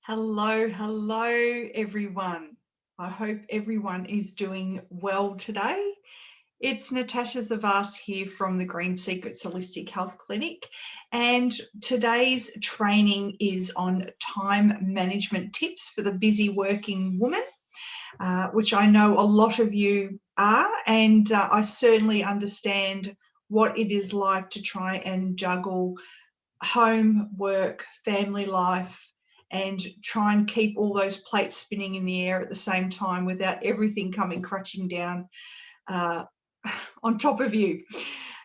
Hello, everyone. I hope everyone is doing well today. It's Natasha Zavas here from the Green Secrets Holistic Health Clinic, and today's training is on time management tips for the busy working woman, which I know a lot of you are, and I certainly understand what it is like to try and juggle home, work, family life, and try and keep all those plates spinning in the air at the same time without everything coming crashing down uh, on top of you.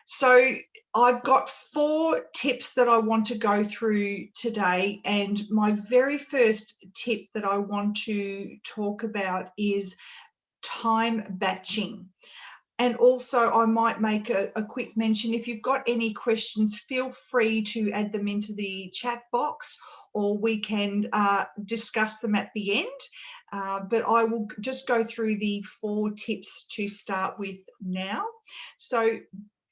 So I've got 4 tips that I want to go through today, and my very first tip that I want to talk about is time batching. And also, I might make a quick mention. If you've got any questions, feel free to add them into the chat box, or we can discuss them at the end. But I will just go through the 4 tips to start with now. So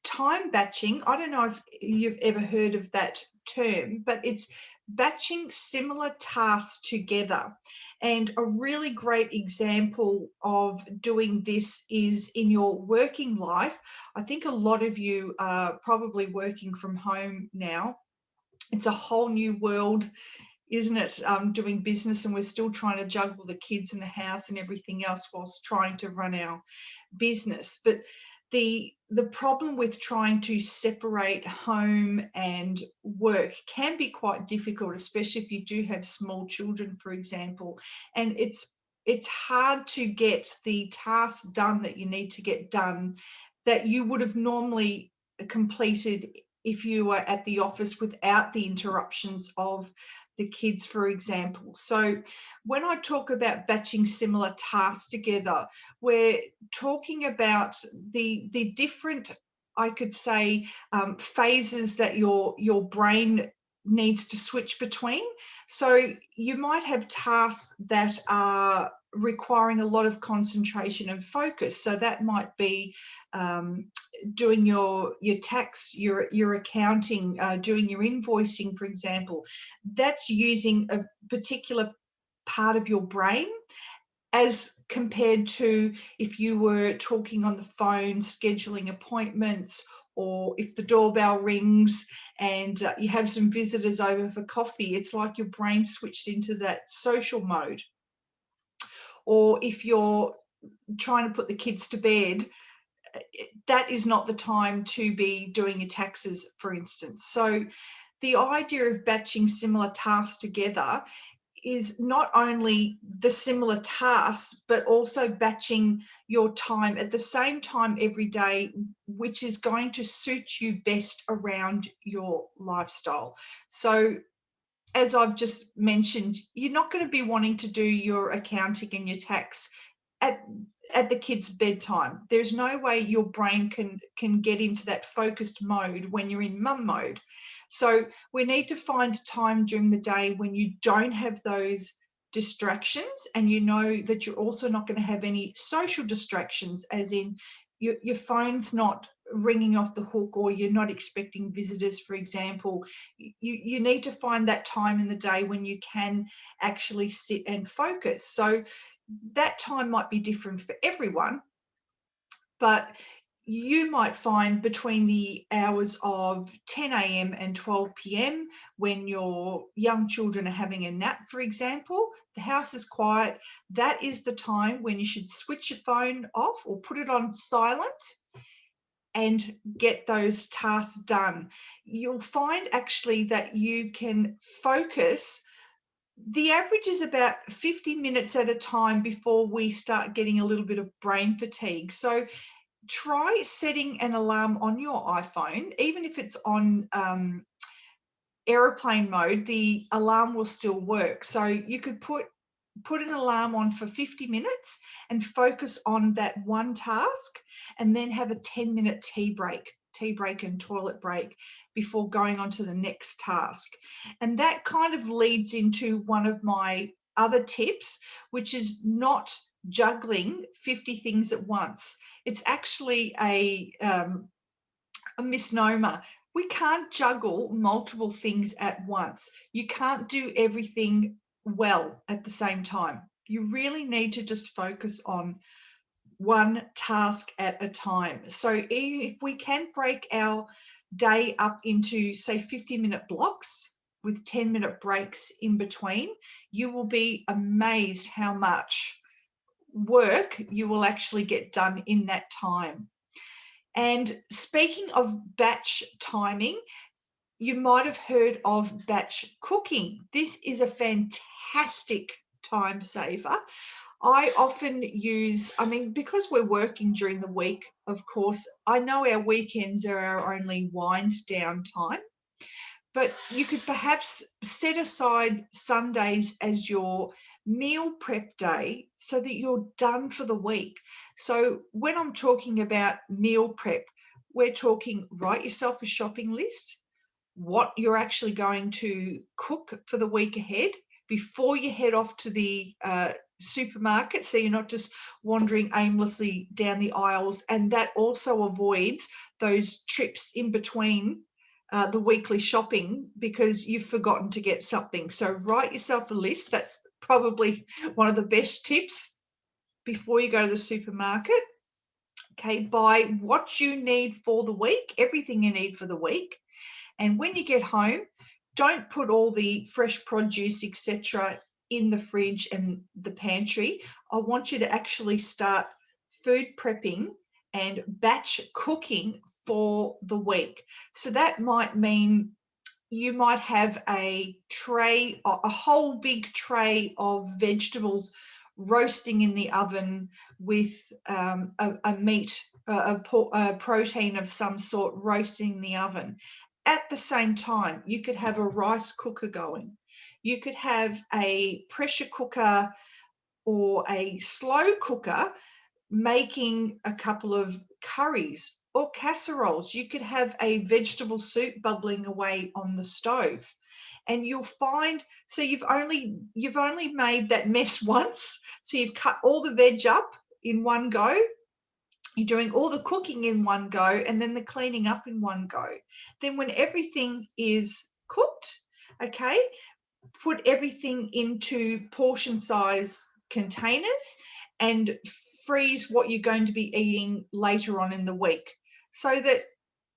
time batching, I don't know if you've ever heard of that term, but it's batching similar tasks together. And a really great example of doing this is in your working life. I think a lot of you are probably working from home now. It's a whole new world, isn't it? Doing business, and we're still trying to juggle the kids in the house and everything else whilst trying to run our business. But the problem with trying to separate home and work can be quite difficult, especially if you do have small children, for example. And it's hard to get the tasks done that you need to get done that you would have normally completed if you were at the office without the interruptions of the kids, for example. So when I talk about batching similar tasks together, we're talking about the different, I could say, phases that your brain needs to switch between. So you might have tasks that are requiring a lot of concentration and focus. So that might be doing your tax, your accounting, doing your invoicing, for example. That's using a particular part of your brain, as compared to if you were talking on the phone, scheduling appointments, or if the doorbell rings and you have some visitors over for coffee. It's like your brain switched into that social mode. Or if you're trying to put the kids to bed, that is not the time to be doing your taxes, for instance. So the idea of batching similar tasks together is not only the similar tasks, but also batching your time at the same time every day, which is going to suit you best around your lifestyle. So as I've just mentioned, you're not going to be wanting to do your accounting and your tax at the kids' bedtime. There's no way your brain can get into that focused mode when you're in mum mode. So we need to find time during the day when you don't have those distractions, and you know that you're also not going to have any social distractions, as in your phone's not ringing off the hook, or you're not expecting visitors, for example. You need to find that time in the day when you can actually sit and focus. So that time might be different for everyone, but you might find between the hours of 10 a.m. and 12 p.m., when your young children are having a nap, for example, the house is quiet, that is the time when you should switch your phone off or put it on silent and get those tasks done. You'll find actually that you can focus. The average is about 50 minutes at a time before we start getting a little bit of brain fatigue. So try setting an alarm on your iPhone. Even if it's on airplane mode, the alarm will still work. So you could put an alarm on for 50 minutes and focus on that one task, and then have a 10-minute tea break and toilet break before going on to the next task. And that kind of leads into one of my other tips, which is not juggling 50 things at once. It's actually a misnomer. We can't juggle multiple things at once. You can't do everything well at the same time. You really need to just focus on one task at a time. So if we can break our day up into, say, 50-minute blocks with 10-minute breaks in between, you will be amazed how much work you will actually get done in that time. And speaking of batch timing, you might have heard of batch cooking. This is a fantastic time saver. I often use, because we're working during the week, of course, I know our weekends are our only wind down time, but you could perhaps set aside Sundays as your meal prep day so that you're done for the week. So when I'm talking about meal prep, we're talking write yourself a shopping list, what you're actually going to cook for the week ahead before you head off to the supermarket, so you're not just wandering aimlessly down the aisles, and that also avoids those trips in between the weekly shopping because you've forgotten to get something. So write yourself a list. That's probably one of the best tips before you go to the supermarket. Okay, buy what you need for the week, everything you need for the week. And when you get home, don't put all the fresh produce, etc., in the fridge and the pantry. I want you to actually start food prepping and batch cooking for the week. So that might mean you might have a tray, a whole big tray of vegetables roasting in the oven with a meat, a protein of some sort roasting in the oven. At the same time, you could have a rice cooker going. You could have a pressure cooker or a slow cooker making a couple of curries or casseroles. You could have a vegetable soup bubbling away on the stove. And you'll find, so you've only made that mess once. So you've cut all the veg up in one go. You're doing all the cooking in one go and then the cleaning up in one go. Then when everything is cooked, okay, put everything into portion size containers and freeze what you're going to be eating later on in the week, so that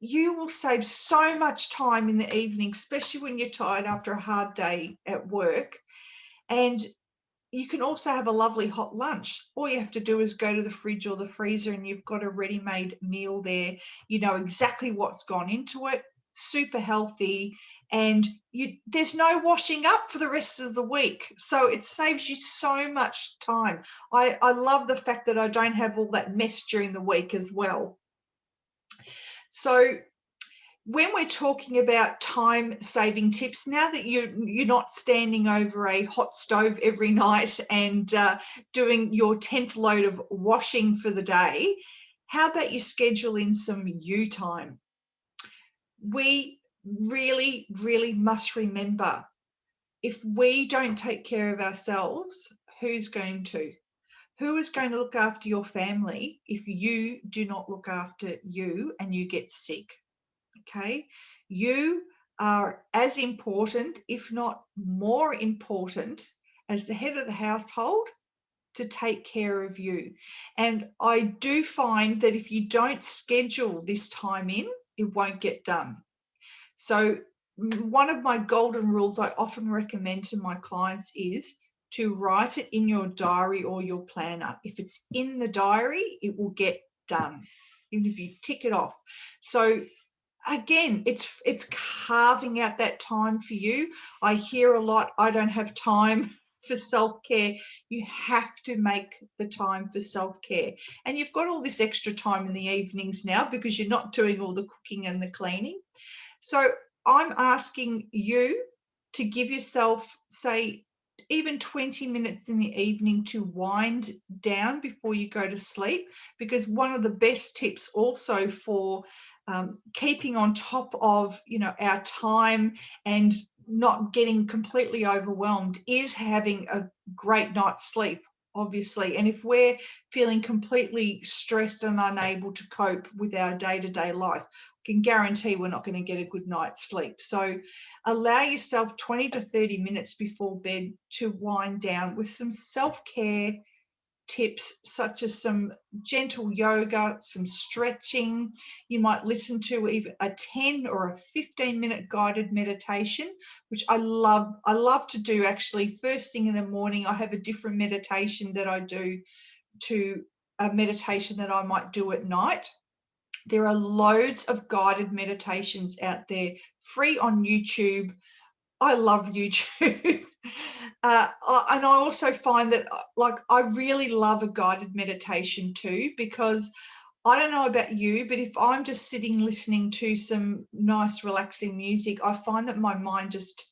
you will save so much time in the evening, especially when you're tired after a hard day at work. And you can also have a lovely hot lunch. All you have to do is go to the fridge or the freezer and you've got a ready-made meal there. You know exactly what's gone into it, super healthy, and there's no washing up for the rest of the week. So it saves you so much time. I love the fact that I don't have all that mess during the week as well. So when we're talking about time-saving tips, now that you're not standing over a hot stove every night and doing your 10th load of washing for the day, how about you schedule in some you time? We really, really must remember, if we don't take care of ourselves, who's going to? Who is going to look after your family if you do not look after you and you get sick? Okay, you are as important, if not more important, as the head of the household to take care of you. And I do find that if you don't schedule this time in, it won't get done. So one of my golden rules I often recommend to my clients is to write it in your diary or your planner. If it's in the diary, it will get done, even if you tick it off. So again, it's carving out that time for you. I hear a lot, I don't have time for self-care. You have to make the time for self-care. And you've got all this extra time in the evenings now because you're not doing all the cooking and the cleaning. So I'm asking you to give yourself, say, even 20 minutes in the evening to wind down before you go to sleep, because one of the best tips also for keeping on top of, our time and not getting completely overwhelmed is having a great night's sleep, obviously. And if we're feeling completely stressed and unable to cope with our day-to-day life, can guarantee we're not going to get a good night's sleep. So allow yourself 20 to 30 minutes before bed to wind down with some self-care tips, such as some gentle yoga, some stretching. You might listen to even a 10 or a 15-minute guided meditation, which I love to do. Actually, first thing in the morning, I have a different meditation that I do to a meditation that I might do at night. There are loads of guided meditations out there, free on YouTube. I love YouTube. And I also find that, like, I really love a guided meditation too, because I don't know about you, but if I'm just sitting listening to some nice relaxing music, I find that my mind just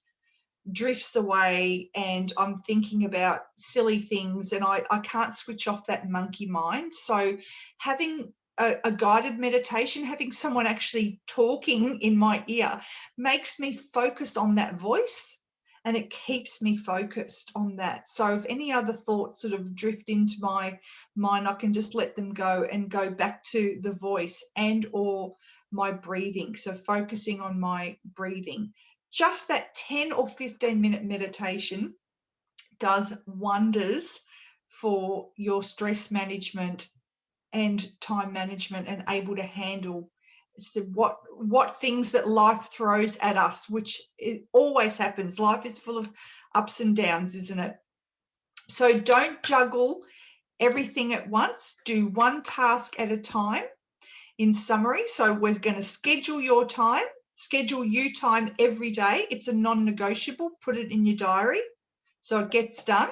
drifts away and I'm thinking about silly things, and I can't switch off that monkey mind. So having a guided meditation, having someone actually talking in my ear, makes me focus on that voice, and it keeps me focused on that. So if any other thoughts sort of drift into my mind, I can just let them go and go back to the voice and or my breathing. So focusing on my breathing. Just that 10 or 15-minute meditation does wonders for your stress management and time management, and able to handle what things that life throws at us, which it always happens. Life is full of ups and downs, isn't it? So don't juggle everything at once. Do one task at a time. In summary, so we're going to schedule you time every day. It's a non-negotiable. Put it in your diary so it gets done.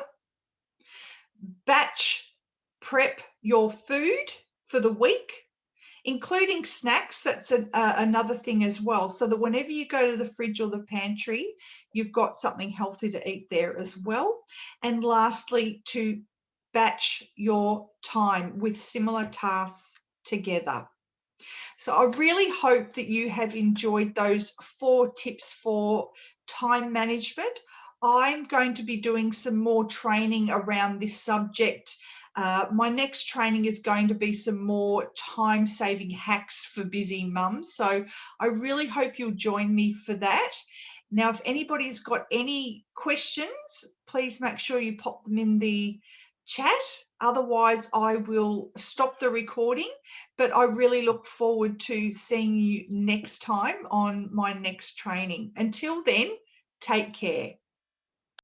Batch prep your food for the week, including snacks. That's another thing as well, so that whenever you go to the fridge or the pantry, you've got something healthy to eat there as well. And lastly, to batch your time with similar tasks together. So I really hope that you have enjoyed those 4 tips for time management. I'm going to be doing some more training around this subject. My next training is going to be some more time-saving hacks for busy mums. So I really hope you'll join me for that. Now, if anybody's got any questions, please make sure you pop them in the chat. Otherwise, I will stop the recording, but I really look forward to seeing you next time on my next training. Until then, take care.